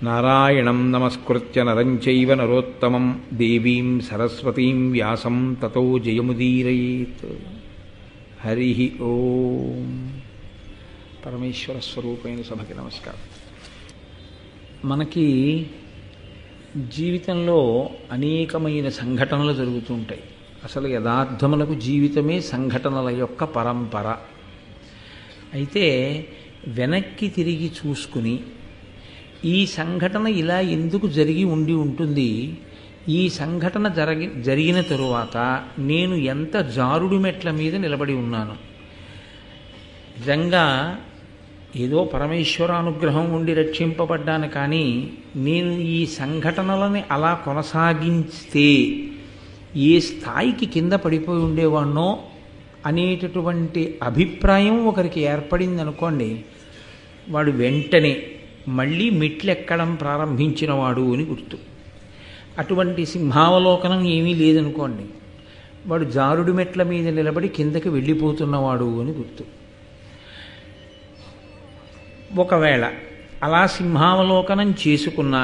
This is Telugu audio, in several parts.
నారాయణం నమస్కృత్య నరం చైవ నరోత్తమం దేవీం సరస్వతీం వ్యాసం తతో జయముదీరయేత్. హరి ఓం. పరమేశ్వర స్వరూపైన సభకి నమస్కారం. మనకి జీవితంలో అనేకమైన సంఘటనలు జరుగుతూ ఉంటాయి. అసలు యథార్థములకు జీవితమే సంఘటనల యొక్క పరంపర. అయితే వెనక్కి తిరిగి చూసుకుని ఈ సంఘటన ఇలా ఎందుకు జరిగి ఉండి ఉంటుంది, ఈ సంఘటన జరిగిన తరువాత నేను ఎంత జారుడు మెట్ల మీద నిలబడి ఉన్నాను, నిజంగా ఏదో పరమేశ్వరానుగ్రహం ఉండి రక్షింపబడ్డాను, కానీ నేను ఈ సంఘటనలని అలా కొనసాగిస్తే ఏ స్థాయికి కింద పడిపోయి ఉండేవాణ్ణో అనేటటువంటి అభిప్రాయం ఒకరికి ఏర్పడింది అనుకోండి, వాడు వెంటనే మళ్ళీ మెట్లెక్కడం ప్రారంభించినవాడు అని గుర్తు. అటువంటి సింహావలోకనం ఏమీ లేదనుకోండి, వాడు జారుడు మెట్ల మీద నిలబడి కిందకి వెళ్ళిపోతున్నవాడు అని గుర్తు. ఒకవేళ అలా సింహావలోకనం చేసుకున్నా,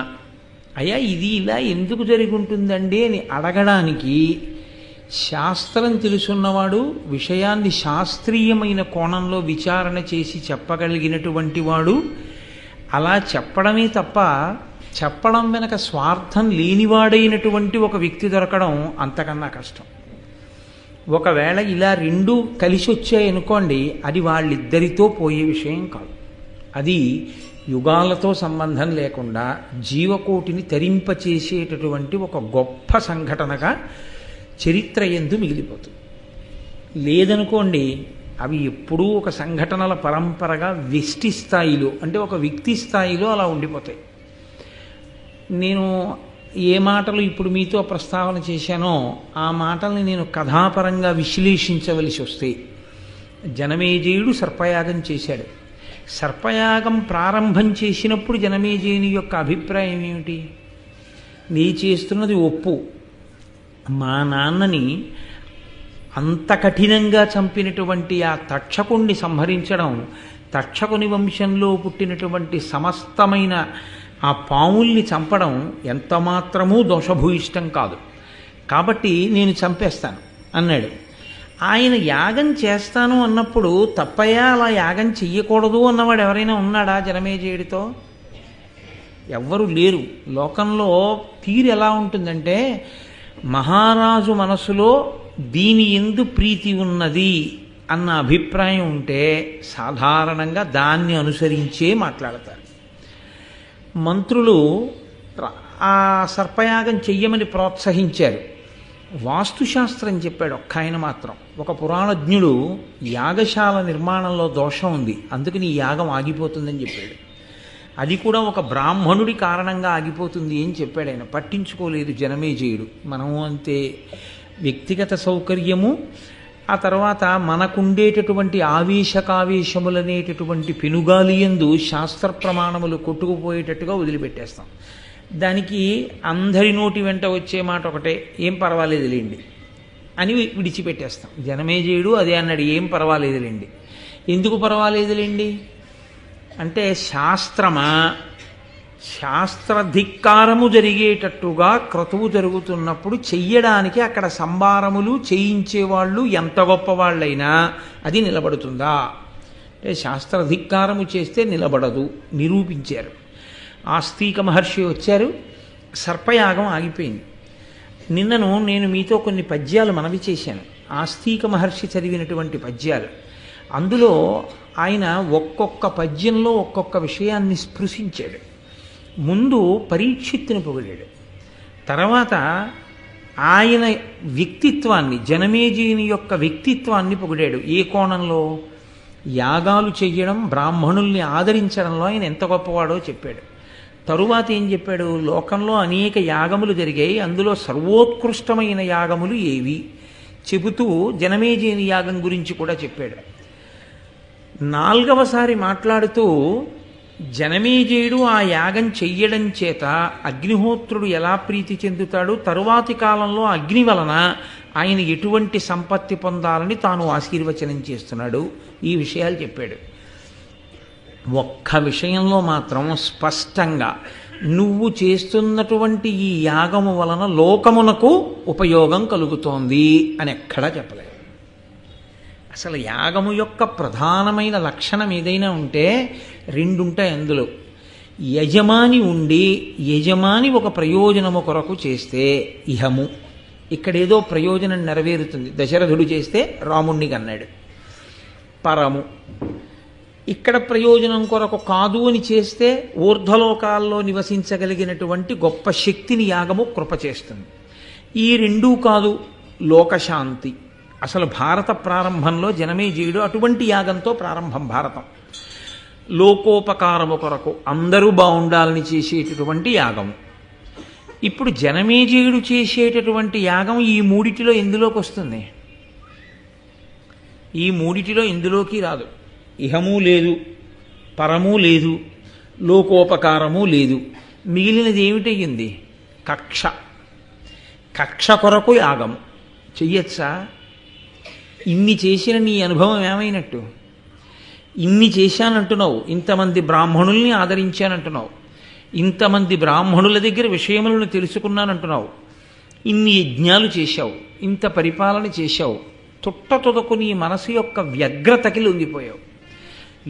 అయ్యా ఇది ఇలా ఎందుకు జరిగి ఉంటుందండి అని అడగడానికి శాస్త్రం తెలుసున్నవాడు, విషయాన్ని శాస్త్రీయమైన కోణంలో విచారణ చేసి చెప్పగలిగినటువంటి వాడు అలా చెప్పడమే తప్ప చెప్పడం వెనక స్వార్థం లేనివాడైనటువంటి ఒక వ్యక్తి దొరకడం అంతకన్నా కష్టం. ఒకవేళ ఇలా రెండూ కలిసి వచ్చాయనుకోండి, అది వాళ్ళిద్దరితో పోయే విషయం కాదు. అది యుగాలతో సంబంధం లేకుండా జీవకోటిని తరింపచేసేటటువంటి ఒక గొప్ప సంఘటనగా చరిత్ర యందు మిగిలిపోతుంది. లేదనుకోండి, అవి ఎప్పుడూ ఒక సంఘటనల పరంపరగా వ్యష్టి స్థాయిలో, అంటే ఒక వ్యక్తి స్థాయిలో అలా ఉండిపోతాయి. నేను ఏ మాటలు ఇప్పుడు మీతో ప్రస్తావన చేశానో ఆ మాటల్ని నేను కథాపరంగా విశ్లేషించవలసి వస్తే, జనమేజయుడు సర్పయాగం చేశాడు. సర్పయాగం ప్రారంభం చేసినప్పుడు జనమేజయుని యొక్క అభిప్రాయం ఏమిటి? నీ చేస్తున్నది ఒప్పు, మా నాన్నని అంత కఠినంగా చంపినటువంటి ఆ తక్షకుణ్ణి సంహరించడం, తక్షకుని వంశంలో పుట్టినటువంటి సమస్తమైన ఆ పాముల్ని చంపడం ఎంత మాత్రమూ దోషభూయిష్టం కాదు, కాబట్టి నేను చంపేస్తాను అన్నాడు. ఆయన యాగం చేస్తాను అన్నప్పుడు తప్పయ్యా అలా యాగం చెయ్యకూడదు అన్నవాడు ఎవరైనా ఉన్నాడా జనమేజయుడితో? ఎవ్వరూ లేరు. లోకంలో తీరు ఎలా ఉంటుందంటే, మహారాజు మనసులో దీని ఎందు ప్రీతి ఉన్నది అన్న అభిప్రాయం ఉంటే సాధారణంగా దాన్ని అనుసరించే మాట్లాడతారు. మంత్రులు ఆ సర్పయాగం చెయ్యమని ప్రోత్సహించారు. వాస్తుశాస్త్రం చెప్పాడు ఒక్క ఆయన మాత్రం. ఒక పురాణజ్ఞుడు యాగశాల నిర్మాణంలో దోషం ఉంది, అందుకని ఈ యాగం ఆగిపోతుందని చెప్పాడు. అది కూడా ఒక బ్రాహ్మణుడి కారణంగా ఆగిపోతుంది అని చెప్పాడు. ఆయన పట్టించుకోలేదు జనమేజయుడు. మనము అంతే, వ్యక్తిగత సౌకర్యము, ఆ తర్వాత మనకుండేటటువంటి ఆవేశకావేశములనేటటువంటి పెనుగాలి యందు శాస్త్ర ప్రమాణములు కొట్టుకుపోయేటట్టుగా వదిలిపెట్టేస్తాం. దానికి అందరి నోటి వెంట వచ్చే మాట ఒకటే, ఏం పర్వాలేదులేండి అని విడిచిపెట్టేస్తాం. జనమేజయుడు అదే అన్నాడు, ఏం పర్వాలేదులేండి. ఎందుకు పర్వాలేదులేండి అంటే, శాస్త్రమా, శాస్త్రధిక్కారము జరిగేటట్టుగా క్రతువు జరుగుతున్నప్పుడు చెయ్యడానికి అక్కడ సంభారములు చేయించేవాళ్ళు ఎంత గొప్పవాళ్ళైనా అది నిలబడుతుందా అంటే, శాస్త్రధిక్కారము చేస్తే నిలబడదు, నిరూపించారు. ఆస్తిక మహర్షి వచ్చారు, సర్పయాగం ఆగిపోయింది. నిన్నను నేను మీతో కొన్ని పద్యాలు మనవి చేశాను, ఆస్తిక మహర్షి చదివినటువంటి పద్యాలు. అందులో ఆయన ఒక్కొక్క పద్యంలో ఒక్కొక్క విషయాన్ని స్పృశించాడు. ముందు పరీక్షిత్తుని పొగిడాడు, తర్వాత ఆయన వ్యక్తిత్వాన్ని, జనమేజయుని యొక్క వ్యక్తిత్వాన్ని పొగిడాడు. ఏ కోణంలో? యాగాలు చెయ్యడం, బ్రాహ్మణుల్ని ఆదరించడంలో ఆయన ఎంత గొప్పవాడో చెప్పాడు. తరువాత ఏం చెప్పాడు? లోకంలో అనేక యాగములు జరిగాయి, అందులో సర్వోత్కృష్టమైన యాగములు ఏవి చెబుతూ జనమేజయుని యాగం గురించి కూడా చెప్పాడు. నాలుగవసారి మాట్లాడుతూ జనమేజయుడు ఆ యాగం చెయ్యడం చేత అగ్నిహోత్రుడు ఎలా ప్రీతి చెందుతాడు, తరువాతి కాలంలో అగ్ని వలన ఆయన ఎటువంటి సంపత్తి పొందాలని తాను ఆశీర్వచనం చేస్తున్నాడు, ఈ విషయాలు చెప్పాడు. ఒక్క విషయంలో మాత్రం స్పష్టంగా నువ్వు చేస్తున్నటువంటి ఈ యాగము వలన లోకమునకు ఉపయోగం కలుగుతోంది అని ఎక్కడా చెప్పలేదు. అసలు యాగము యొక్క ప్రధానమైన లక్షణం ఏదైనా ఉంటే రెండుంటాయి అందులో. యజమాని ఉండి యజమాని ఒక ప్రయోజనము కొరకు చేస్తే ఇహము, ఇక్కడేదో ప్రయోజనం నెరవేరుతుంది. దశరథుడు చేస్తే రాముణ్ణి కన్నాడు. పరము, ఇక్కడ ప్రయోజనం కొరకు కాదు అని చేస్తే ఊర్ధ్వలోకాల్లో నివసించగలిగినటువంటి గొప్ప శక్తిని యాగము కృప చేస్తుంది. ఈ రెండూ కాదు, లోకశాంతి. అసలు భారత ప్రారంభంలో జనమేజయుడు అటువంటి యాగంతో ప్రారంభం భారతం. లోకోపకారము కొరకు అందరూ బాగుండాలని చేసేటటువంటి యాగము. ఇప్పుడు జనమేజయుడు చేసేటటువంటి యాగం ఈ మూడిటిలో ఎందులోకి వస్తుంది? ఈ మూడిటిలో ఎందులోకి రాదు. ఇహము లేదు, పరము లేదు, లోకోపకారము లేదు. మిగిలినది ఏమిటయ్యింది? కక్ష. కక్ష కొరకు యాగము చెయ్యొచ్చా? ఇన్ని చేసిన నీ అనుభవం ఏమైనట్టు? ఇన్ని చేశానంటున్నావు, ఇంతమంది బ్రాహ్మణుల్ని ఆదరించానంటున్నావు, ఇంతమంది బ్రాహ్మణుల దగ్గర విషయములను తెలుసుకున్నానంటున్నావు, ఇన్ని యజ్ఞాలు చేశావు, ఇంత పరిపాలన చేశావు. తుదకు నీ మనసు యొక్క వ్యగ్రతకి లొంగిపోయావు.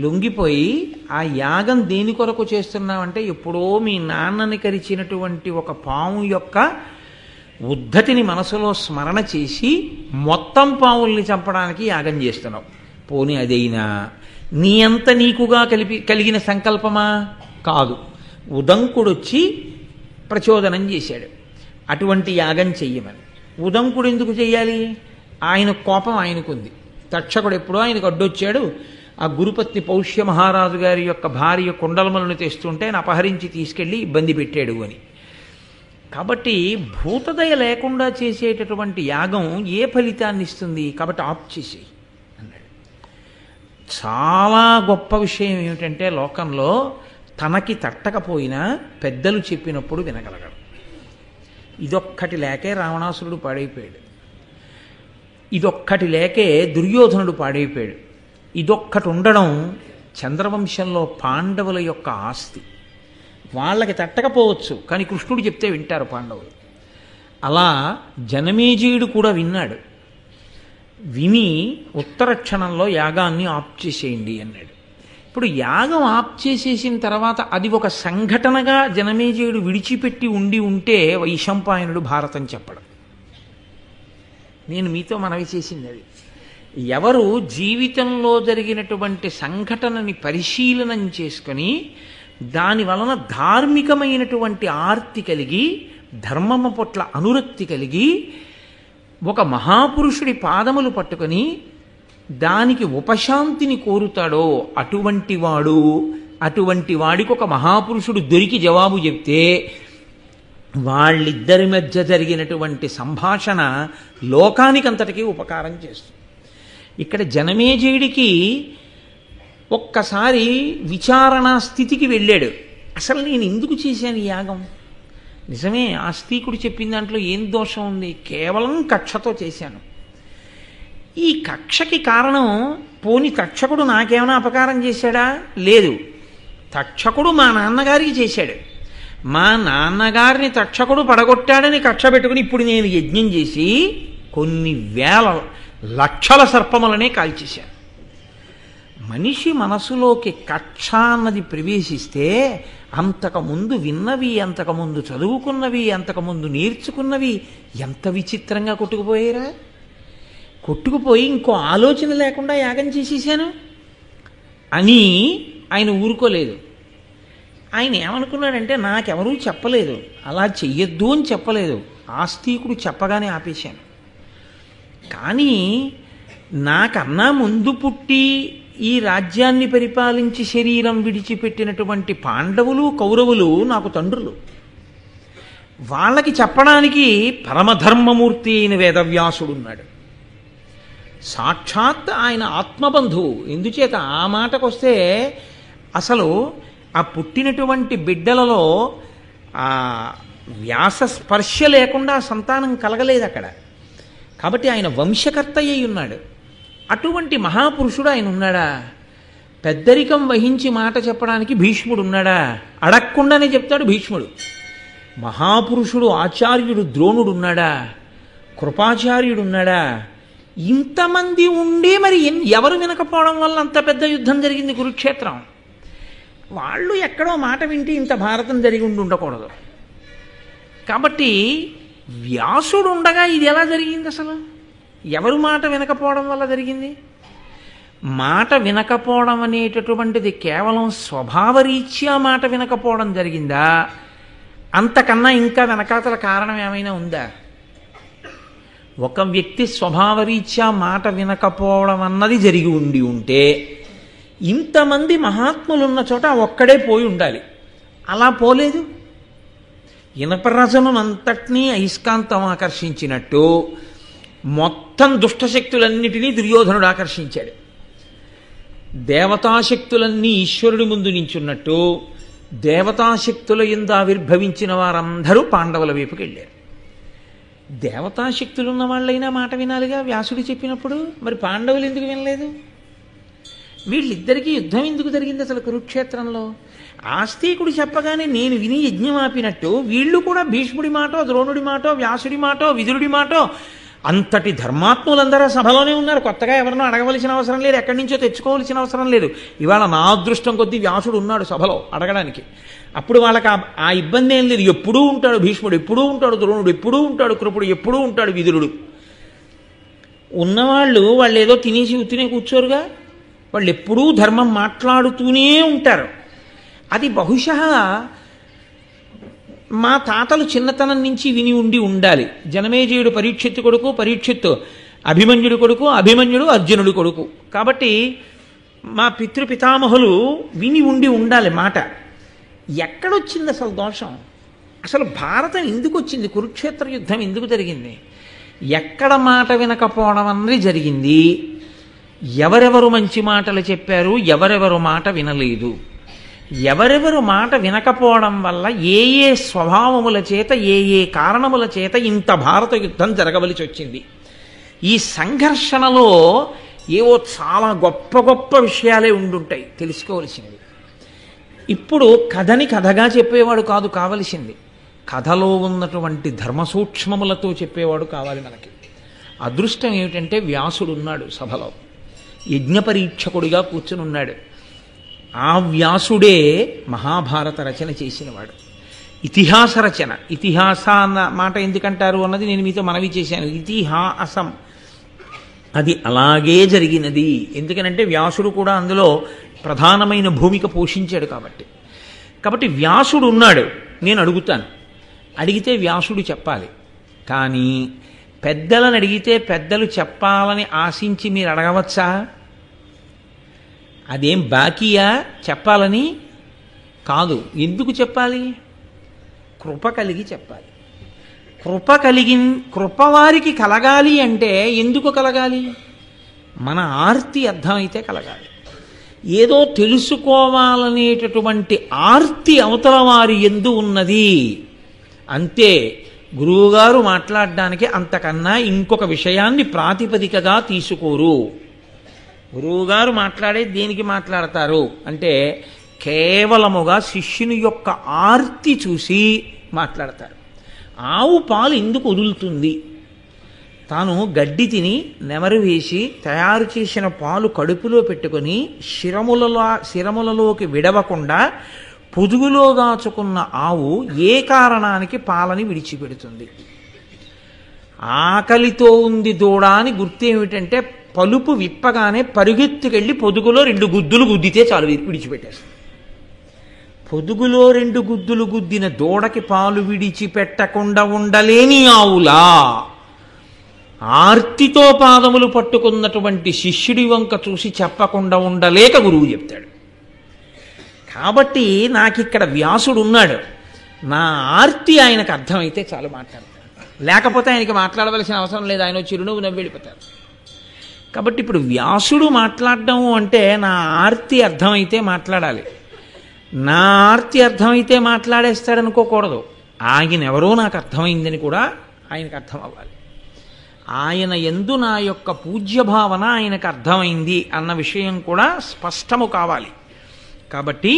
లొంగిపోయి ఆ యాగం దేని కొరకు చేస్తున్నావంటే ఎప్పుడో మీ నాన్నని కరిచినటువంటి ఒక పాము యొక్క ఉద్ధతిని మనసులో స్మరణ చేసి మొత్తం పావుల్ని చంపడానికి యాగం చేస్తున్నావు. పోనీ అదైనా నీ అంత నీకుగా కలిగిన సంకల్పమా? కాదు. ఉదంకుడొచ్చి ప్రచోదనం చేశాడు అటువంటి యాగం చెయ్యమని. ఉదంకుడు ఎందుకు చెయ్యాలి? ఆయన కోపం ఆయనకుంది. తక్షకుడు ఎప్పుడో ఆయనకు అడ్డొచ్చాడు. ఆ గురుపత్ని పౌష్య మహారాజు గారి యొక్క భార్య కుండలములను తెస్తుంటే ఆయన అపహరించి తీసుకెళ్ళి ఇబ్బంది పెట్టాడు అని. కాబట్టి భూతదయ లేకుండా చేసేటటువంటి యాగం ఏ ఫలితాన్ని ఇస్తుంది? కాబట్టి ఆప్ చేసేయి అన్నాడు. చాలా గొప్ప విషయం ఏమిటంటే లోకంలో తనకి తట్టకపోయినా పెద్దలు చెప్పినప్పుడు వినగలగడం. ఇదొక్కటి లేకే రావణాసురుడు పాడైపోయాడు. ఇదొక్కటి లేకే దుర్యోధనుడు పాడైపోయాడు. ఇదొక్కటి ఉండడం చంద్రవంశంలో పాండవుల యొక్క ఆస్తి. వాళ్ళకి తట్టకపోవచ్చు, కానీ కృష్ణుడు చెప్తే వింటారు పాండవులు. అలా జనమేజయుడు కూడా విన్నాడు. విని ఉత్తర క్షణంలో యాగాన్ని ఆప్ చేసేయండి అన్నాడు. ఇప్పుడు యాగం ఆప్ చేసేసిన తర్వాత అది ఒక సంఘటనగా జనమేజయుడు విడిచిపెట్టి ఉంటే వైశంపాయనుడు భారతం చెప్పడం. నేను మీతో మనవి చేసింది అది. ఎవరు జీవితంలో జరిగినటువంటి సంఘటనని పరిశీలనం చేసుకొని దాని వలన ధార్మికమైనటువంటి ఆర్తి కలిగి ధర్మము పట్ల అనురక్తి కలిగి ఒక మహాపురుషుడి పాదములు పట్టుకొని దానికి ఉపశాంతిని కోరుతాడో అటువంటి వాడికి ఒక మహాపురుషుడు దొరికి జవాబు చెప్తే వాళ్ళిద్దరి మధ్య జరిగినటువంటి సంభాషణ లోకానికంతటికీ ఉపకారం చేస్తుంది. ఇక్కడ జనమేజయుడికి ఒక్కసారి విచారణా స్థితికి వెళ్ళాడు. అసలు నేను ఎందుకు చేశాను ఈ యాగం? నిజమే, ఆస్తికుడు చెప్పిన దాంట్లో ఏం దోషం ఉంది? కేవలం కక్షతో చేశాను. ఈ కక్షకి కారణం పోని తక్షకుడు నాకేమైనా అపకారం చేశాడా? లేదు. తక్షకుడు మా నాన్నగారికి చేశాడు. మా నాన్నగారిని తక్షకుడు పడగొట్టాడని కక్ష పెట్టుకుని ఇప్పుడు నేను యజ్ఞం చేసి కొన్ని వేల లక్షల సర్పములనే కాల్చేశాను. మనిషి మనసులోకి కక్ష అన్నది ప్రవేశిస్తే అంతకుముందు విన్నవి, అంతకుముందు చదువుకున్నవి, అంతకుముందు నేర్చుకున్నవి ఎంత విచిత్రంగా కొట్టుకుపోయారా? కొట్టుకుపోయి ఇంకో ఆలోచన లేకుండా యాగం చేసేసాను అని ఆయన ఊరుకోలేదు. ఆయన ఏమనుకున్నాడంటే నాకెవరూ చెప్పలేదు, అలా చెయ్యొద్దు అని చెప్పలేదు, ఆస్తికుడు చెప్పగానే ఆపేశాను. కానీ నాకన్నా ముందు పుట్టి ఈ రాజ్యాన్ని పరిపాలించి శరీరం విడిచిపెట్టినటువంటి పాండవులు కౌరవులు నాకు తండ్రులు. వాళ్ళకి చెప్పడానికి పరమధర్మమూర్తి అయిన వేదవ్యాసుడున్నాడు. సాక్షాత్ ఆయన ఆత్మబంధువు. ఎందుచేత ఆ మాటకొస్తే అసలు ఆ పుట్టినటువంటి బిడ్డలలో ఆ వ్యాస స్పర్శ లేకుండా సంతానం కలగలేదు అక్కడ. కాబట్టి ఆయన వంశకర్త అయి ఉన్నాడు. అటువంటి మహాపురుషుడు ఆయన ఉన్నాడా? పెద్దరికం వహించి మాట చెప్పడానికి భీష్ముడు ఉన్నాడా? అడగకుండానే చెప్తాడు భీష్ముడు. మహాపురుషుడు ఆచార్యుడు ద్రోణుడు ఉన్నాడా? కృపాచార్యుడు ఉన్నాడా? ఇంతమంది ఉండి మరి ఎవరు వినకపోవడం వల్ల అంత పెద్ద యుద్ధం జరిగింది కురుక్షేత్రం. వాళ్ళు ఎక్కడో మాట వింటే ఇంత భారతం జరిగి ఉండకూడదు. కాబట్టి వ్యాసుడు ఉండగా ఇది ఎలా జరిగింది? అసలు ఎవరు మాట వినకపోవడం వల్ల జరిగింది? మాట వినకపోవడం అనేటటువంటిది కేవలం స్వభావరీత్యా మాట వినకపోవడం జరిగిందా? అంతకన్నా ఇంకా వెనకాతల కారణం ఏమైనా ఉందా? ఒక వ్యక్తి స్వభావరీత్యా మాట వినకపోవడం అన్నది జరిగి ఉంటే ఇంతమంది మహాత్ములున్న చోట ఒక్కడే పోయి ఉండాలి. అలా పోలేదు. ఇనపరజనం అంతటినీ అయస్కాంతం ఆకర్షించినట్టు మొత్తం దుష్టశక్తులన్నిటినీ దుర్యోధనుడు ఆకర్షించాడు. దేవతాశక్తులన్నీ ఈశ్వరుడి ముందు నించున్నట్టు దేవతాశక్తుల యందు ఆవిర్భవించిన వారందరూ పాండవుల వైపుకి వెళ్ళారు. దేవతాశక్తులున్న వాళ్ళైనా మాట వినాలిగా వ్యాసుడు చెప్పినప్పుడు. మరి పాండవులు ఎందుకు వినలేదు? వీళ్ళిద్దరికీ యుద్ధం ఎందుకు జరిగింది అసలు కురుక్షేత్రంలో? ఆస్తికుడు చెప్పగానే నేను విని యజ్ఞం ఆపినట్టు వీళ్ళు కూడా భీష్ముడి మాటో, ద్రోణుడి మాటో, వ్యాసుడి మాటో, విదురుడి మాటో, అంతటి ధర్మాత్ములందరూ సభలోనే ఉన్నారు. కొత్తగా ఎవరినో అడగవలసిన అవసరం లేదు, ఎక్కడి నుంచో తెచ్చుకోవలసిన అవసరం లేదు. ఇవాళ నా అదృష్టం కొద్దీ వ్యాసుడు ఉన్నాడు సభలో అడగడానికి. అప్పుడు వాళ్ళకి ఆ ఇబ్బంది ఏం లేదు. ఎప్పుడూ ఉంటాడు భీష్ముడు, ఎప్పుడూ ఉంటాడు ద్రోణుడు, ఎప్పుడూ ఉంటాడు కృపుడు, ఎప్పుడూ ఉంటాడు విదురుడు. ఉన్నవాళ్ళు ఏదో తినేసి ఉత్తినే కూర్చోరుగా. వాళ్ళు ఎప్పుడూ ధర్మం మాట్లాడుతూనే ఉంటారు. అది బహుశా మా తాతలు చిన్నతనం నుంచి విని ఉండాలి. జనమేజయుడు పరీక్షిత్తు కొడుకు, పరీక్షిత్తు అభిమన్యుడు కొడుకు, అభిమన్యుడు అర్జునుడు కొడుకు. కాబట్టి మా పితృపితామహులు విని ఉండాలి మాట. ఎక్కడొచ్చింది అసలు దోషం? అసలు భారతం ఎందుకు వచ్చింది? కురుక్షేత్ర యుద్ధం ఎందుకు జరిగింది? ఎక్కడ మాట వినకపోవడం అన్నది జరిగింది. ఎవరెవరు మంచి మాటలు చెప్పారు, ఎవరెవరు మాట వినలేదు. ఎవరెవరు మాట వినకపోవడం వల్ల ఏ స్వభావముల చేత, ఏ కారణముల చేత ఇంత భారత యుద్ధం జరగవలసి వచ్చింది. ఈ సంఘర్షణలో ఏవో చాలా గొప్ప గొప్ప విషయాలే ఉండుంటాయి తెలుసుకోవలసినవి. ఇప్పుడు కథని కథగా చెప్పేవాడు కాదు కావలసింది, కథలో ఉన్నటువంటి ధర్మ సూక్ష్మములతో చెప్పేవాడు కావాలి మనకి. అదృష్టం ఏమిటంటే వ్యాసుడు ఉన్నాడు సభలో, యజ్ఞపరీక్షకుడిగా కూర్చుని ఉన్నాడు. ఆ వ్యాసుడే మహాభారత రచన చేసినవాడు. ఇతిహాస రచన, ఇతిహాస అన్న మాట ఎందుకంటారు అన్నది నేను మీతో మనవి చేశాను. ఇతిహాసం అది అలాగే జరిగినది. ఎందుకనంటే వ్యాసుడు కూడా అందులో ప్రధానమైన భూమిక పోషించాడు కాబట్టి వ్యాసుడు ఉన్నాడు. నేను అడుగుతాను, అడిగితే వ్యాసుడు చెప్పాలి. కానీ పెద్దలను అడిగితే పెద్దలు చెప్పాలని ఆశించి మీరు అడగవచ్చా? అదేం బాకీయా చెప్పాలని? కాదు. ఎందుకు చెప్పాలి? కృప కలిగి చెప్పాలి. కృప వారికి కలగాలి అంటే ఎందుకు కలగాలి? మన ఆర్తి అర్థమైతే కలగాలి. ఏదో తెలుసుకోవాలనేటటువంటి ఆర్తి అవతల వారి యందు ఉన్నది అంతే. గురువుగారు మాట్లాడడానికి అంతకన్నా ఇంకొక విషయాన్ని ప్రాతిపదికగా తీసుకోరు. గురువుగారు మాట్లాడే దేనికి మాట్లాడతారు అంటే కేవలముగా శిష్యుని యొక్క ఆర్తి చూసి మాట్లాడతారు. ఆవు పాలు ఎందుకు వదులుతుంది? తాను గడ్డి తిని నెమరు వేసి తయారు చేసిన పాలు కడుపులో పెట్టుకొని శిరములలోకి విడవకుండా పొదుగులో దాచుకున్న ఆవు ఏ కారణానికి పాలని విడిచిపెడుతుంది? ఆకలితో ఉంది దూడ అని గుర్తేమిటంటే పలుపు విప్పగానే పరుగెత్తుకెళ్ళి పొదుగులో 2 గుద్దులు గుద్దితే చాలు విడిచిపెట్టేస్తుంది. పొదుగులో 2 గుద్దులు గుద్దిన దూడకి పాలు విడిచిపెట్టకుండా ఉండలేని ఆవులా ఆర్తితో పాదములు పట్టుకున్నటువంటి శిష్యుడి వంక చూసి చెప్పకుండా ఉండలేక గురువు చెప్తాడు. కాబట్టి నాకిక్కడ వ్యాసుడు ఉన్నాడు, నా ఆర్తి ఆయనకు అర్థమైతే చాలు మాట్లాడతాడు. లేకపోతే ఆయనకి మాట్లాడవలసిన అవసరం లేదు, ఆయన చిరునవ్వు నవ్వి వెళ్ళిపోతారు. కాబట్టి ఇప్పుడు వ్యాసుడు మాట్లాడడం అంటే నా ఆర్తి అర్థమైతే మాట్లాడాలి. నా ఆర్తి అర్థమైతే మాట్లాడేస్తాడనుకోకూడదు. ఆయన ఎవరో నాకు అర్థమైందని కూడా ఆయనకు అర్థం అవ్వాలి. ఆయన యందు నా యొక్క పూజ్యభావన ఆయనకు అర్థమైంది అన్న విషయం కూడా స్పష్టము కావాలి. కాబట్టి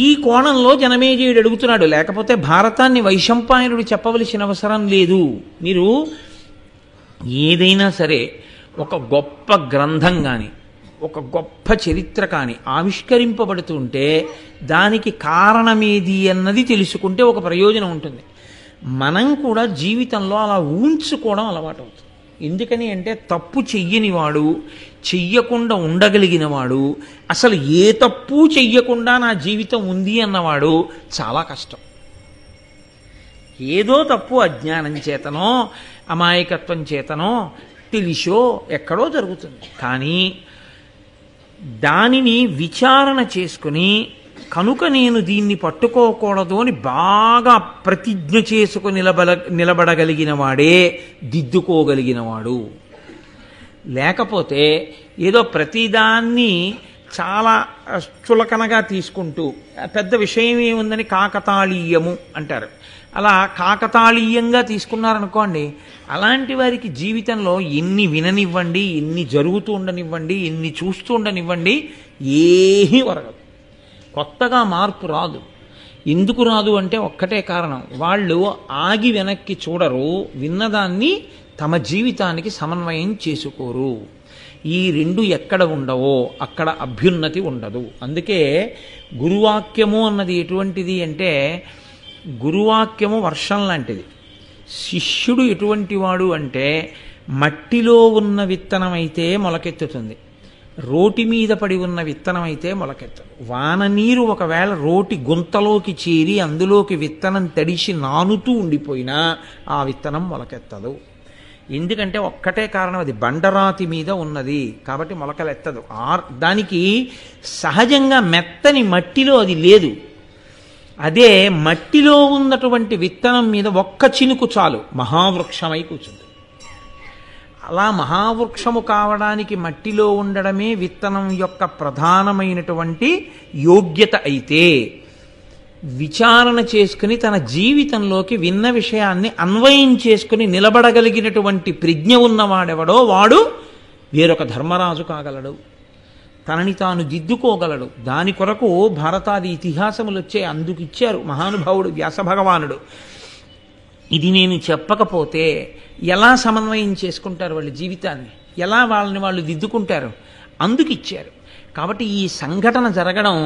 ఈ కోణంలో జనమేజయుడు అడుగుతున్నాడు. లేకపోతే భారతాన్ని వైశంపాయనుడు చెప్పవలసిన అవసరం లేదు. మీరు ఏదైనా సరే ఒక గొప్ప గ్రంథం కానీ ఒక గొప్ప చరిత్ర కానీ ఆవిష్కరింపబడుతుంటే దానికి కారణమేది అన్నది తెలుసుకుంటే ఒక ప్రయోజనం ఉంటుంది. మనం కూడా జీవితంలో అలా ఊంచుకోవడం అలవాటు అవుతుంది. ఎందుకని అంటే తప్పు చెయ్యనివాడు, చెయ్యకుండా ఉండగలిగినవాడు, అసలు ఏ తప్పు చెయ్యకుండా నా జీవితం ఉంది అన్నవాడు చాలా కష్టం. ఏదో తప్పు అజ్ఞానం చేతనో అమాయకత్వం చేతనో తెలిసో ఎక్కడో జరుగుతుంది. కానీ దానిని విచారణ చేసుకుని కనుక నేను దీన్ని పట్టుకోకూడదు అని బాగా ప్రతిజ్ఞ చేసుకుని నిలబడగలిగిన వాడే దిద్దుకోగలిగినవాడు. లేకపోతే ఏదో ప్రతిదాన్ని చాలా చులకనగా తీసుకుంటూ పెద్ద విషయం ఏముందని కాకతాళీయము అంటారు. అలా కాకతాళీయంగా తీసుకున్నారనుకోండి, అలాంటి వారికి జీవితంలో ఎన్ని విననివ్వండి, ఎన్ని జరుగుతూ ఉండనివ్వండి, ఎన్ని చూస్తూ ఉండనివ్వండి, ఏమీ వరగదు. కొత్తగా మార్పు రాదు. ఎందుకు రాదు అంటే ఒక్కటే కారణం, వాళ్ళు ఆగి వెనక్కి చూడరు, విన్నదాన్ని తమ జీవితానికి సమన్వయం చేసుకోరు. ఈ రెండు ఎక్కడ ఉండవో అక్కడ అభ్యున్నతి ఉండదు. అందుకే గురువాక్యము అన్నది ఎటువంటిది అంటే, గురువాక్యము వర్షం లాంటిది. శిష్యుడు ఎటువంటి వాడు అంటే మట్టిలో ఉన్న విత్తనం అయితే మొలకెత్తుతుంది, రోటి మీద పడి ఉన్న విత్తనం అయితే మొలకెత్తదు. వాన నీరు ఒకవేళ రోటి గుంతలోకి చేరి అందులోకి విత్తనం తడిసి నానుతూ ఉండిపోయినా ఆ విత్తనం మొలకెత్తదు. ఎందుకంటే ఒక్కటే కారణం, అది బండరాతి మీద ఉన్నది కాబట్టి మొలకలెత్తదు. దానికి సహజంగా మెత్తని మట్టిలో అది లేదు. అదే మట్టిలో ఉన్నటువంటి విత్తనం మీద ఒక్క చినుకు చాలు మహావృక్షమై కూర్చుంది. అలా మహావృక్షము కావడానికి మట్టిలో ఉండడమే విత్తనం యొక్క ప్రధానమైనటువంటి యోగ్యత అయితే, విచారణ చేసుకుని తన జీవితంలోకి విన్న విషయాన్ని అన్వయం చేసుకుని నిలబడగలిగినటువంటి ప్రజ్ఞ ఉన్నవాడెవడో వాడు వేరొక ధర్మరాజు కాగలడు, తనని తాను దిద్దుకోగలడు. దాని కొరకు భారతాది ఇతిహాసములు వచ్చే అందుకు ఇచ్చారు మహానుభావుడు వ్యాసభగవానుడు. ఇది నేను చెప్పకపోతే ఎలా సమన్వయం చేసుకుంటారు వాళ్ళ జీవితాన్ని, ఎలా వాళ్ళని వాళ్ళు దిద్దుకుంటారు, అందుకు ఇచ్చారు. కాబట్టి ఈ సంఘటన జరగడం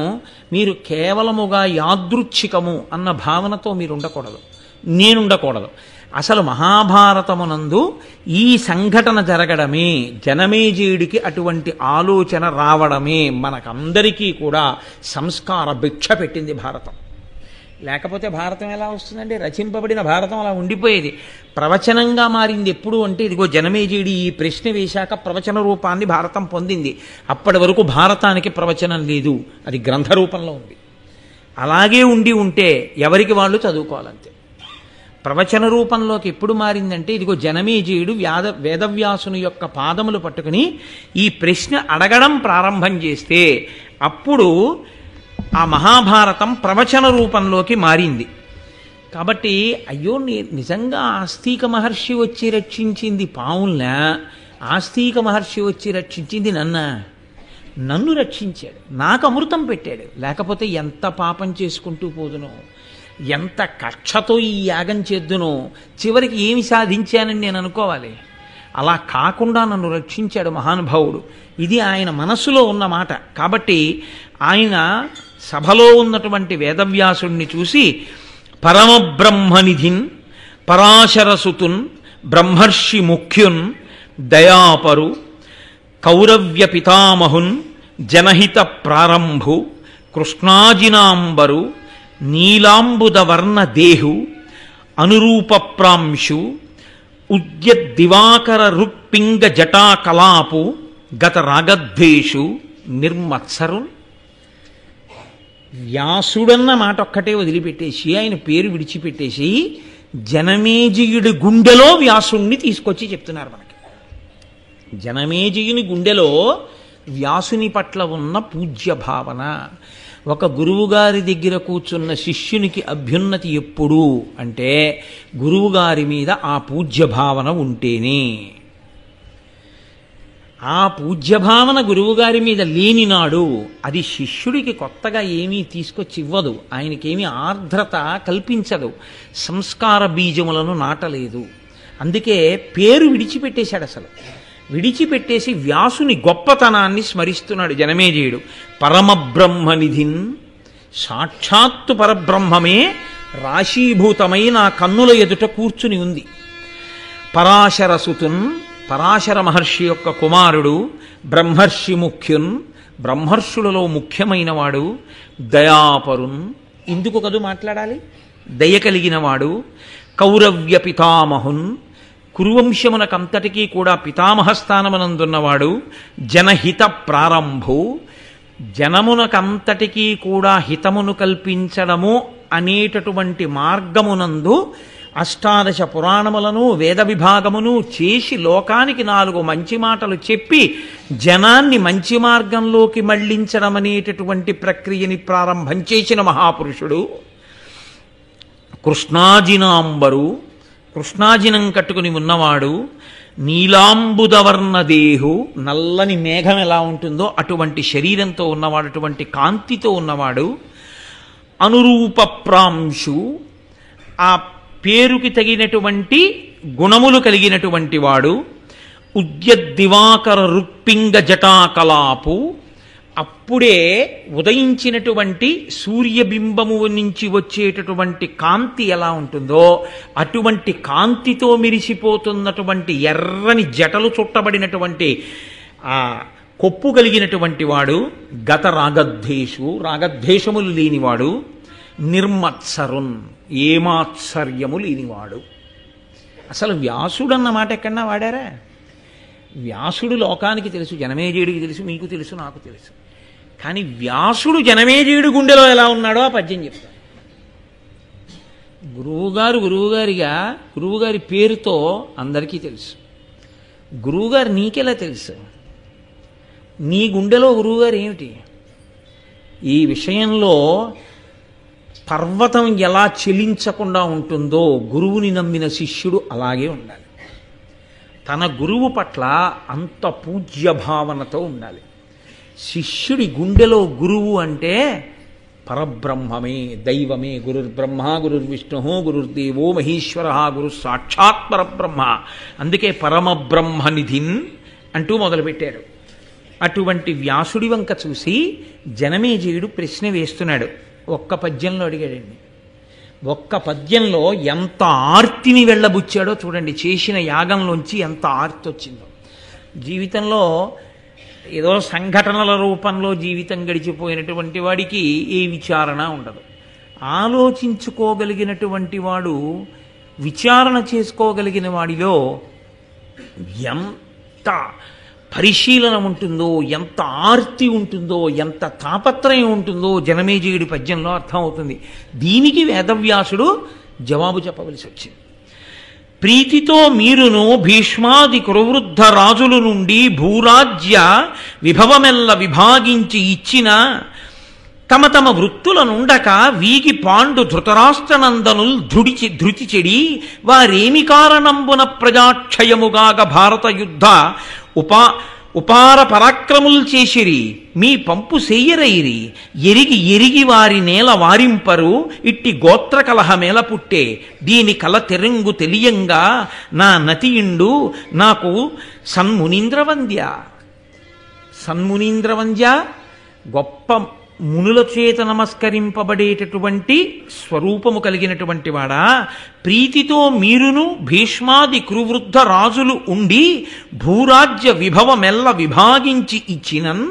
మీరు కేవలముగా యాదృచ్ఛికము అన్న భావనతో మీరు ఉండకూడదు, నేనుండకూడదు. అసలు మహాభారతమునందు ఈ సంఘటన జరగడమే, జనమేజయుడికి అటువంటి ఆలోచన రావడమే మనకందరికీ కూడా సంస్కార భిక్ష పెట్టింది భారతం. లేకపోతే భారతం ఎలా వస్తుందండి? రచింపబడిన భారతం అలా ఉండిపోయేది. ప్రవచనంగా మారింది ఎప్పుడు అంటే, ఇదిగో జనమేజయుడి ఈ ప్రశ్న వేశాక ప్రవచన రూపాన్ని భారతం పొందింది. అప్పటి వరకు భారతానికి ప్రవచనం లేదు, అది గ్రంథ రూపంలో ఉంది. అలాగే ఉంటే ఎవరికి వాళ్ళు చదువుకోవాలంతే. ప్రవచన రూపంలోకి ఎప్పుడు మారిందంటే, ఇదిగో జనమేజయుడు వేదవ్యాసుని యొక్క పాదములు పట్టుకుని ఈ ప్రశ్న అడగడం ప్రారంభం చేస్తే అప్పుడు ఆ మహాభారతం ప్రవచన రూపంలోకి మారింది. కాబట్టి అయ్యో నిజంగా ఆస్తిక మహర్షి వచ్చి రక్షించింది పావుల్నా, ఆస్తిక మహర్షి వచ్చి రక్షించింది నన్ను రక్షించాడు, నాకు అమృతం పెట్టాడు. లేకపోతే ఎంత పాపం చేసుకుంటూ పోదునో, ఎంత కక్షతో ఈ యాగం చేద్దునో, చివరికి ఏమి సాధించానని నేను అనుకోవాలి. అలా కాకుండా నన్ను రక్షించాడు మహానుభావుడు. ఇది ఆయన మనస్సులో ఉన్న మాట. కాబట్టి ఆయన సభలో ఉన్నటువంటి వేదవ్యాసుణ్ణి చూసి పరమబ్రహ్మనిధిన్ పరాశరసుతున్ బ్రహ్మర్షి ముఖ్యున్ దయాపరు కౌరవ్య పితామహున్ జనహిత ప్రారంభు కృష్ణాజినాంబరు నీలాంబుదవర్ణ దేహు అనురూపప్రాంశు ఉద్యద్దివాకర రుక్పింగ జటాకలాపు గత రాగద్వేషు నిర్మత్సరున్. వ్యాసుడన్న మాట ఒక్కటే వదిలిపెట్టేసి, ఆయన పేరు విడిచిపెట్టేసి జనమేజయుడి గుండెలో వ్యాసుణ్ణి తీసుకొచ్చి చెప్తున్నారు మనకి. జనమేజయుని గుండెలో వ్యాసుని పట్ల ఉన్న పూజ్య భావన, ఒక గురువుగారి దగ్గర కూర్చున్న శిష్యునికి అభ్యున్నతి ఎప్పుడు అంటే గురువుగారి మీద ఆ పూజ్యభావన ఉంటేనే. ఆ పూజ్యభావన గురువుగారి మీద లేనినాడు అది శిష్యుడికి కొత్తగా ఏమీ తీసుకొచ్చి ఇవ్వదు, ఆయనకేమీ ఆర్ద్రత కల్పించదు, సంస్కార బీజములను నాటలేదు. అందుకే పేరు విడిచిపెట్టేశాడు. అసలు విడిచిపెట్టేసి వ్యాసుని గొప్పతనాన్ని స్మరిస్తున్నాడు జనమేజయుడు. పరమబ్రహ్మనిధిన్, సాక్షాత్తు పరబ్రహ్మమే రాశీభూతమై నా కన్నుల ఎదుట కూర్చుని ఉంది. పరాశరసుతున్, పరాశర మహర్షి యొక్క కుమారుడు, బ్రహ్మర్షి ముఖ్యున్, బ్రహ్మర్షులలో ముఖ్యమైనవాడు, దయాపరున్, ఇందుకు కదూ మాట్లాడాలి, దయ కలిగినవాడు, కౌరవ్య పితామహున్, కురువంశమునకంతటికీ కూడా పితామహ స్థానమునందున్నవాడు, జనహిత ప్రారంభు, జనమునకంతటికీ కూడా హితమును కల్పించడము అనేటటువంటి మార్గమునందు అష్టాదశ పురాణములను వేద విభాగమును చేసి లోకానికి 4 మంచి మాటలు చెప్పి జనాన్ని మంచి మార్గంలోకి మళ్లించడం అనేటటువంటి ప్రక్రియని ప్రారంభం చేసిన మహాపురుషుడు. కృష్ణాజినాంబరు, కృష్ణాజినం కట్టుకుని ఉన్నవాడు, నీలాంబుదవర్ణదేహు, నల్లని మేఘం ఎలా ఉంటుందో అటువంటి శరీరంతో ఉన్నవాడు, అటువంటి కాంతితో ఉన్నవాడు, అనురూప ప్రాంశు, ఆ పేరుకి తగినటువంటి గుణములు కలిగినటువంటి వాడు, ఉద్యద్దివాకర రుక్పింగ జటాకలాపు, అప్పుడే ఉదయించినటువంటి సూర్యబింబము నుంచి వచ్చేటటువంటి కాంతి ఎలా ఉంటుందో అటువంటి కాంతితో మిరిసిపోతున్నటువంటి ఎర్రని జటలు చుట్టబడినటువంటి ఆ కొప్పు కలిగినటువంటి వాడు, గత రాగద్వేషు, రాగద్వేషములు లేనివాడు, నిర్మత్సరున్, ఏమాత్సర్యము లేనివాడు. అసలు వ్యాసుడు అన్న మాట ఎక్కడన్నా వాడారా? వ్యాసుడు లోకానికి తెలుసు, జనమేజయుడికి తెలుసు, మీకు తెలుసు, నాకు తెలుసు. కానీ వ్యాసుడు జనమేజయుడి గుండెలో ఎలా ఉన్నాడో ఆ పద్యం చెప్తాడు. గురువుగారి పేరుతో అందరికీ తెలుసు. గురువుగారు నీకెలా తెలుసు? నీ గుండెలో గురువుగారు ఏమిటి? ఈ విషయంలో పర్వతం ఎలా చెలించకుండా ఉంటుందో గురువుని నమ్మిన శిష్యుడు అలాగే ఉండాలి. తన గురువు పట్ల అంత పూజ్య భావనతో ఉండాలి. శిష్యుడి గుండెలో గురువు అంటే పరబ్రహ్మమే, దైవమే. గురుర్బ్రహ్మ గురుర్విష్ణు గురుర్దేవో మహేశ్వర గురు సాక్షాత్ పరబ్రహ్మ. అందుకే పరమబ్రహ్మనిధిన్ అంటూ మొదలుపెట్టారు. అటువంటి వ్యాసుడి వంక చూసి జనమేజయుడు ప్రశ్న వేస్తున్నాడు. ఒక్క పద్యంలో అడిగాడండి. ఒక్క పద్యంలో ఎంత ఆర్తిని వెళ్ళబుచ్చాడో చూడండి. చేసిన యాగంలోంచి ఎంత ఆర్తి వచ్చిందో. జీవితంలో ఏదో సంఘటనల రూపంలో జీవితం గడిచిపోయినటువంటి వాడికి ఏ విచారణ ఉండదు. ఆలోచించుకోగలిగినటువంటి వాడు, విచారణ చేసుకోగలిగిన వాడిలో ఎంత పరిశీలన ఉంటుందో, ఎంత ఆర్తి ఉంటుందో, ఎంత తాపత్రయం ఉంటుందో జనమేజయుడి పద్యంలో అర్థమవుతుంది. దీనికి వేదవ్యాసుడు జవాబు చెప్పవలసి వచ్చింది. ప్రీతితో మీరును భీష్మాది కురువృద్ధ రాజుల నుండి భూరాజ్య విభవమెల్ల విభాగించి ఇచ్చిన తమ తమ వృత్తులనుండక వీగి పాండు ధృతరాష్ట్రనందనుల్ ధృతి చెడి వారేమి కారణంబున ప్రజాక్షయముగాగ భారత యుద్ధ ఉపార పరాక్రములు చేసిరి మీ పంపు సెయ్యరైరి ఎరిగి ఎరిగి వారి నేల వారింపరు ఇట్టి గోత్ర కలహమేల పుట్టే దీని కల తెరంగు తెలియంగా నా నతియిండు నాకు సన్మునీంద్రవంద్య గొప్ప మునుల చేత నమస్కరింపబడేటటువంటి స్వరూపము కలిగినటువంటి వాడా, ప్రీతితో మీరును భీష్మాది కురువృద్ధ రాజులు ఉండి భూరాజ్య విభవమెల్ల విభాగించి ఇచ్చినన్.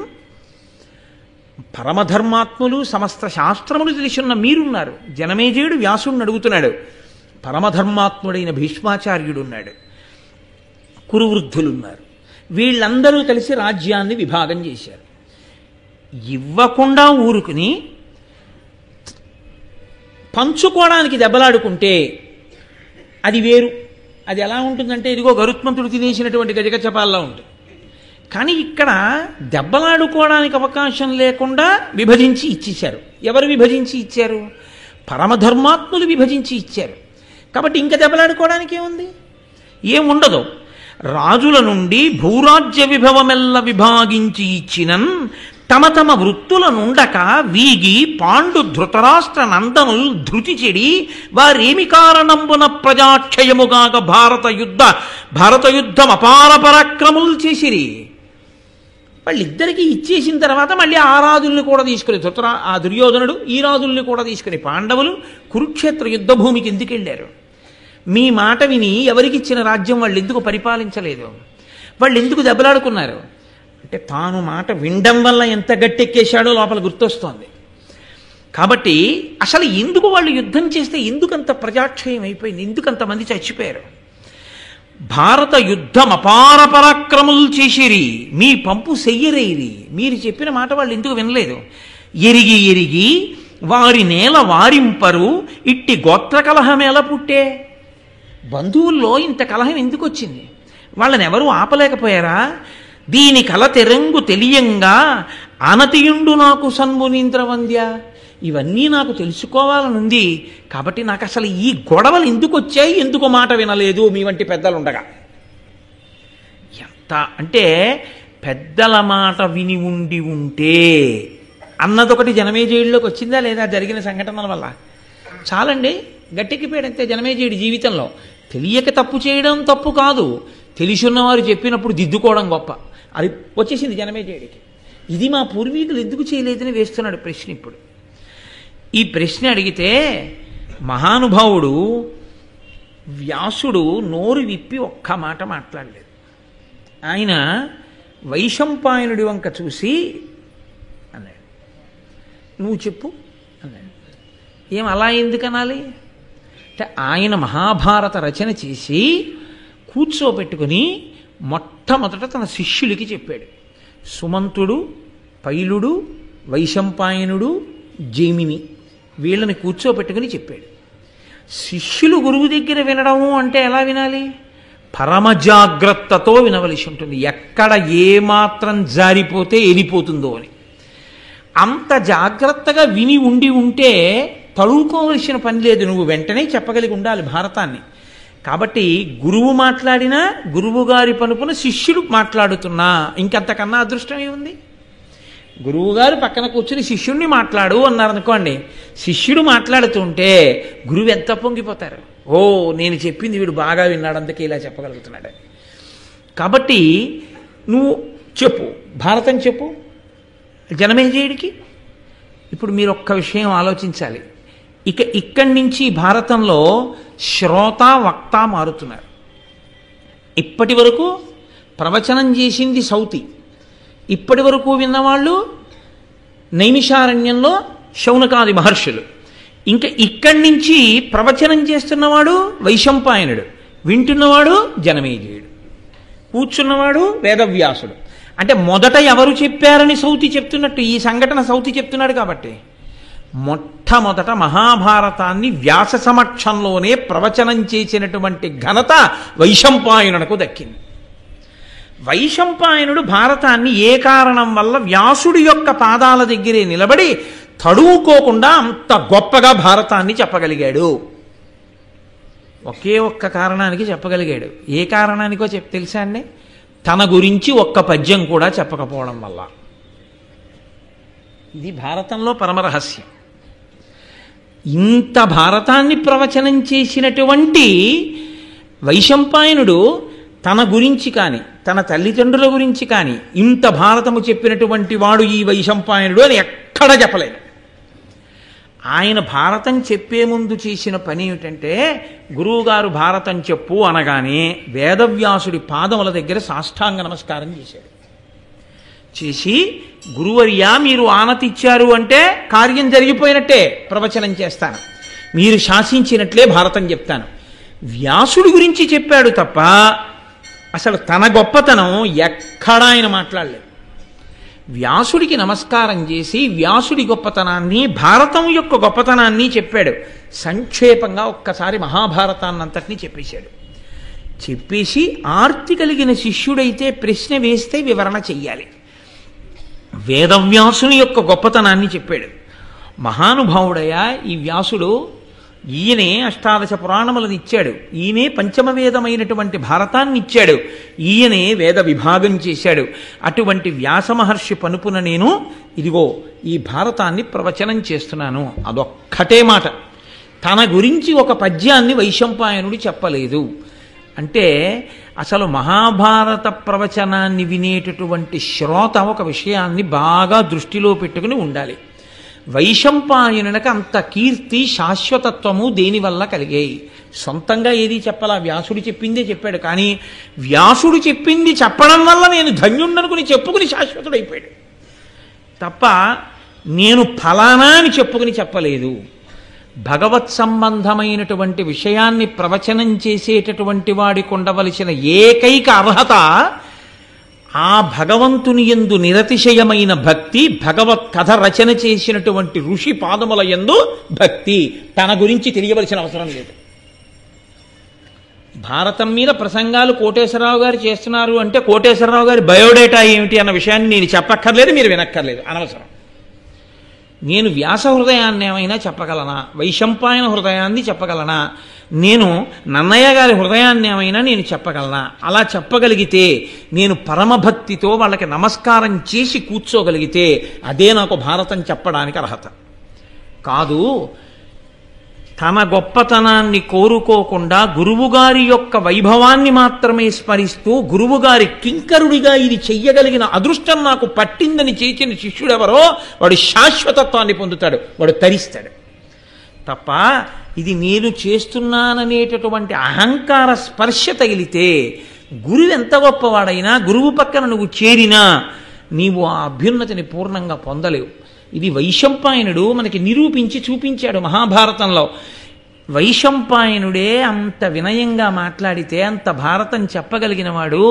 పరమధర్మాత్ములు సమస్త శాస్త్రములు తెలిసిన్న మీరున్నారు. జనమేజయుడు వ్యాసుడిని అడుగుతున్నాడు. పరమధర్మాత్ముడైన భీష్మాచార్యుడున్నాడు, కురువృద్ధులున్నారు. వీళ్ళందరూ కలిసి రాజ్యాన్ని విభాగం చేశారు. ఇవ్వకుండా ఊరుకుని పంచుకోవడానికి దెబ్బలాడుకుంటే అది వేరు. అది ఎలా ఉంటుందంటే ఇదిగో గరుత్మంతుడు తినేసినటువంటి గజగజపాల్లా ఉంటుంది. కానీ ఇక్కడ దెబ్బలాడుకోవడానికి అవకాశం లేకుండా విభజించి ఇచ్చేశారు. ఎవరు విభజించి ఇచ్చారు? పరమధర్మాత్ములు విభజించి ఇచ్చారు. కాబట్టి ఇంకా దెబ్బలాడుకోవడానికి ఏముంది? ఏముండదు. రాజుల నుండి భూరాజ్య విభవమెల్ల విభాగించి ఇచ్చినన్ తమ తమ వృత్తుల నుండక వీగి పాండు ధృతరాష్ట్ర నందనుల్ ధృతి చెడి వారేమి కారణంబున ప్రజాక్షయముగాక భారత యుద్ధం అపార పరాక్రములు చేసిరి. వాళ్ళిద్దరికీ ఇచ్చేసిన తర్వాత మళ్ళీ ఆ రాజుల్ని కూడా తీసుకుని ఆ దుర్యోధనుడు ఈ రాజుల్ని కూడా తీసుకుని పాండవులు కురుక్షేత్ర యుద్ధభూమికి ఎందుకు వెళ్ళారు? మీ మాట విని ఎవరికిచ్చిన రాజ్యం వాళ్ళు ఎందుకు పరిపాలించలేదు? వాళ్ళు ఎందుకు దెబ్బలాడుకున్నారు? అంటే తాను మాట వినడం వల్ల ఎంత గట్టెక్కేశాడో లోపల గుర్తొస్తోంది. కాబట్టి అసలు ఎందుకు వాళ్ళు యుద్ధం చేస్తే ఎందుకంత ప్రజాక్షయం అయిపోయింది? ఎందుకంతమంది చచ్చిపోయారు? భారత యుద్ధం అపార పరాక్రములు చేసిరి మీ పంపు చెయ్యరేరి. మీరు చెప్పిన మాట వాళ్ళు ఎందుకు వినలేదు? ఎరిగి ఎరిగి వారి నేల వారింపరు ఇట్టి గోత్ర కలహమేల పుట్టే. బంధువుల్లో ఇంత కలహం ఎందుకు వచ్చింది? వాళ్ళని ఎవరూ ఆపలేకపోయారా? దీని కల తెరంగు తెలియంగా ఆనతియుండు నాకు సన్మునీంద్ర వంద్య. ఇవన్నీ నాకు తెలుసుకోవాలనుంది. కాబట్టి నాకు అసలు ఈ గొడవలు ఎందుకు వచ్చాయి, ఎందుకు మాట వినలేదు మీ వంటి పెద్దలు ఉండగా? ఎంత అంటే పెద్దల మాట విని ఉండి ఉంటే అన్నదొకటి జనమేజయుడిలోకి వచ్చిందా లేదా? జరిగిన సంఘటనల వల్ల చాలండి, గట్టెక్కిపోయాడంతే జనమేజయుడి జీవితంలో. తెలియక తప్పు చేయడం తప్పు కాదు, తెలిసున్నవారు చెప్పినప్పుడు దిద్దుకోవడం గొప్ప. అది వచ్చేసింది జనమేజయుడికి. ఇది మా పూర్వీకులు ఎందుకు చేయలేదని వేస్తున్నాడు ప్రశ్న. ఇప్పుడు ఈ ప్రశ్న అడిగితే మహానుభావుడు వ్యాసుడు నోరు విప్పి ఒక్క మాట మాట్లాడలేదు. ఆయన వైశంపాయనుడి వంక చూసి అన్నాడు, నువ్వు చెప్పు అన్నాడు. ఏం అలా ఎందుకు అనాలి అంటే, ఆయన మహాభారత రచన చేసి కూర్చోబెట్టుకుని మొట్టమొదట తన శిష్యులకి చెప్పాడు. సుమంతుడు, పైలుడు, వైశంపాయనుడు, జైమిని వీళ్ళని కూర్చోబెట్టుకుని చెప్పాడు. శిష్యులు గురువు దగ్గర వినడము అంటే ఎలా వినాలి? పరమ జాగ్రత్తతో వినవలసి ఉంటుంది. ఎక్కడ ఏమాత్రం జారిపోతే వెళ్ళిపోతుందో అని అంత జాగ్రత్తగా విని ఉంటే తడువుకోవలసిన పని లేదు. నువ్వు వెంటనే చెప్పగలిగి ఉండాలి భారతాన్ని. కాబట్టి గురువు మాట్లాడినా గురువు గారి పనుపున శిష్యుడు మాట్లాడుతున్నా ఇంకంతకన్నా అదృష్టం ఏముంది? గురువుగారు పక్కన కూర్చుని శిష్యుడిని మాట్లాడు అన్నారనుకోండి, శిష్యుడు మాట్లాడుతుంటే గురువు ఎంత పొంగిపోతారు. ఓ, నేను చెప్పింది వీడు బాగా విన్నాడు, అందుకే ఇలా చెప్పగలుగుతున్నాడు. కాబట్టి నువ్వు చెప్పు, భారతం చెప్పు జనమేజయుడికి. ఇప్పుడు మీరు ఒక్క విషయం ఆలోచించాలి. ఇక్కడి నుంచి భారతంలో శ్రోత వక్త మారుతున్నారు. ఇప్పటి వరకు ప్రవచనం చేసింది సౌతి, ఇప్పటి వరకు విన్నవాళ్ళు నైమిషారణ్యంలో శౌనకాది మహర్షులు. ఇంకా ఇక్కడి నుంచి ప్రవచనం చేస్తున్నవాడు వైశంపాయనుడు, వింటున్నవాడు జనమేజయుడు, కూర్చున్నవాడు వేదవ్యాసుడు. అంటే మొదట ఎవరు చెప్పారని సౌతి చెప్తున్నట్టు ఈ సంఘటన సౌతి చెప్తున్నాడు. కాబట్టి మొట్టమొదట మహాభారతాన్ని వ్యాస సమక్షంలోనే ప్రవచనం చేసినటువంటి ఘనత వైశంపాయనునకు దక్కింది. వైశంపాయనుడు భారతాన్ని ఏ కారణం వల్ల వ్యాసుడి యొక్క పాదాల దగ్గరే నిలబడి తడువుకోకుండా అంత గొప్పగా భారతాన్ని చెప్పగలిగాడు? ఒకే ఒక్క కారణానికి చెప్పగలిగాడు. ఏ కారణానికో తెలుసా అండి? తన గురించి ఒక్క పద్యం కూడా చెప్పకపోవడం వల్ల. ఇది భారతంలో పరమరహస్యం. ఇంత భారతాన్ని ప్రవచనం చేసినటువంటి వైశంపాయనుడు తన గురించి కానీ తన తల్లిదండ్రుల గురించి కానీ ఇంత భారతము చెప్పినటువంటి వాడు ఈ వైశంపాయనుడు అని ఎక్కడ చెప్పలేదు. ఆయన భారతం చెప్పే ముందు చేసిన పని ఏమిటంటే, గురువుగారు భారతం చెప్పు అనగానే వేదవ్యాసుడి పాదముల దగ్గర సాష్టాంగ నమస్కారం చేశాడు. చేసి, గురువర్యా మీరు ఆనతి ఇచ్చారు అంటే కార్యం జరిగిపోయినట్టే, ప్రవచనం చేస్తాను, మీరు శాసించినట్లే భారతం చెప్తాను. వ్యాసుడి గురించి చెప్పాడు తప్ప అసలు తన గొప్పతనం ఎక్కడా ఆయన మాట్లాడలేదు. వ్యాసుడికి నమస్కారం చేసి వ్యాసుడి గొప్పతనాన్ని, భారతం యొక్క గొప్పతనాన్ని చెప్పాడు. సంక్షేపంగా ఒక్కసారి మహాభారతాన్నంతటినీ చెప్పేశాడు. చెప్పేసి ఆర్తి కలిగిన శిష్యుడైతే ప్రశ్న వేస్తే వివరణ చెయ్యాలి. వేదవ్యాసుని యొక్క గొప్పతనాన్ని చెప్పాడు. మహానుభావుడయ్యా ఈ వ్యాసుడు, ఈయనే అష్టాదశ పురాణములను ఇచ్చాడు, ఈయనే పంచమవేదమైనటువంటి భారతాన్ని ఇచ్చాడు, ఈయనే వేద విభాగం చేశాడు. అటువంటి వ్యాస మహర్షి పనుపున నేను ఇదిగో ఈ భారతాన్ని ప్రవచనం చేస్తున్నాను. అదొక్కటే మాట. తన గురించి ఒక పద్యాన్ని వైశంపాయనుడు చెప్పలేదు. అంటే అసలు మహాభారత ప్రవచనాన్ని వినేటటువంటి శ్రోత ఒక విషయాన్ని బాగా దృష్టిలో పెట్టుకుని ఉండాలి. వైశంపాయనునికి అంత కీర్తి శాశ్వతత్వము దేనివల్ల కలిగాయి? సొంతంగా ఏది చెప్పాలా, వ్యాసుడు చెప్పిందే చెప్పాడు. కానీ వ్యాసుడు చెప్పింది చెప్పడం వల్ల నేను ధన్యుండనుకుని చెప్పుకుని శాశ్వతుడైపోయాడు తప్ప నేను ఫలానా అని చెప్పుకుని చెప్పలేదు. భగవత్ సంబంధమైనటువంటి విషయాన్ని ప్రవచనం చేసేటటువంటి వాడికి ఉండవలసిన ఏకైక అర్హత ఆ భగవంతుని యందు నిరతిశయమైన భక్తి, భగవత్ కథ రచన చేసినటువంటి ఋషి పాదముల యందు భక్తి. తన గురించి తెలియవలసిన అవసరం లేదు. భారతం మీద ప్రసంగాలు కోటేశ్వరరావు గారు చేస్తున్నారు అంటే కోటేశ్వరరావు గారి బయోడేటా ఏమిటి అన్న విషయాన్ని నేను చెప్పక్కర్లేదు, మీరు వినక్కర్లేదు, అనవసరం. నేను వ్యాస హృదయాన్ని ఏమైనా చెప్పగలనా? వైశంపాయన హృదయాన్ని చెప్పగలనా? నేను నన్నయ్య గారి హృదయాన్ని ఏమైనా నేను చెప్పగలనా? అలా చెప్పగలిగితే, నేను పరమభక్తితో వాళ్ళకి నమస్కారం చేసి కూర్చోగలిగితే అదే నాకు భారతం చెప్పడానికి అర్హత. కాదు తన గొప్పతనాన్ని కోరుకోకుండా గురువుగారి యొక్క వైభవాన్ని మాత్రమే స్మరిస్తూ గురువుగారి కింకరుడిగా ఇది చెయ్యగలిగిన అదృష్టం నాకు పట్టిందని చేసిన శిష్యుడెవరో వాడు శాశ్వతత్వాన్ని పొందుతాడు, వాడు తరిస్తాడు. తప్ప ఇది నేను చేస్తున్నాననేటటువంటి అహంకార స్పర్శ తగిలితే గురువు ఎంత గొప్పవాడైనా, గురువు పక్కన నువ్వు చేరినా నీవు ఆ అభ్యున్నతిని పూర్ణంగా పొందలేవు. ఇది వైశంపాయనుడు మనకి నిరూపించి చూపించాడు మహాభారతంలో. వైశంపాయనుడే అంత వినయంగా మాట్లాడితే, అంత భారతం చెప్పగలిగిన వాడు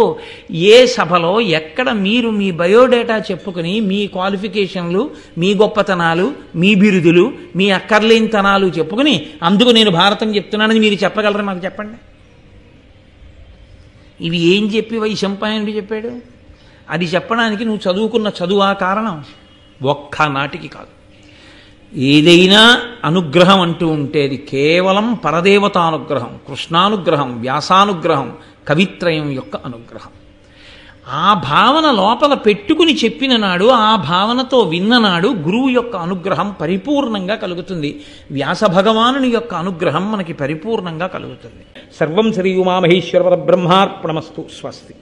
ఏ సభలో ఎక్కడ మీరు మీ బయోడేటా చెప్పుకుని మీ క్వాలిఫికేషన్లు, మీ గొప్పతనాలు, మీ బిరుదులు, మీ అక్కర్లేనితనాలు చెప్పుకుని అందుకు నేను భారతం చెప్తున్నానని మీరు చెప్పగలరా? మాకు చెప్పండి. ఇవి ఏం చెప్పి వైశంపాయనుడు చెప్పాడు? అది చెప్పడానికి నువ్వు చదువుకున్న చదువా కారణం? ఒక్కనాటికి కాదు. ఏదైనా అనుగ్రహం అంటూ ఉంటే అది కేవలం పరదేవతానుగ్రహం, కృష్ణానుగ్రహం, వ్యాసానుగ్రహం, కవిత్రయం యొక్క అనుగ్రహం. ఆ భావన లోపల పెట్టుకుని చెప్పిన నాడు, ఆ భావనతో విన్ననాడు గురువు యొక్క అనుగ్రహం పరిపూర్ణంగా కలుగుతుంది. వ్యాస భగవానుని యొక్క అనుగ్రహం మనకి పరిపూర్ణంగా కలుగుతుంది. సర్వం శ్రీ ఉమామహేశ్వర పరబ్రహ్మార్పణమస్తు. స్వస్తి.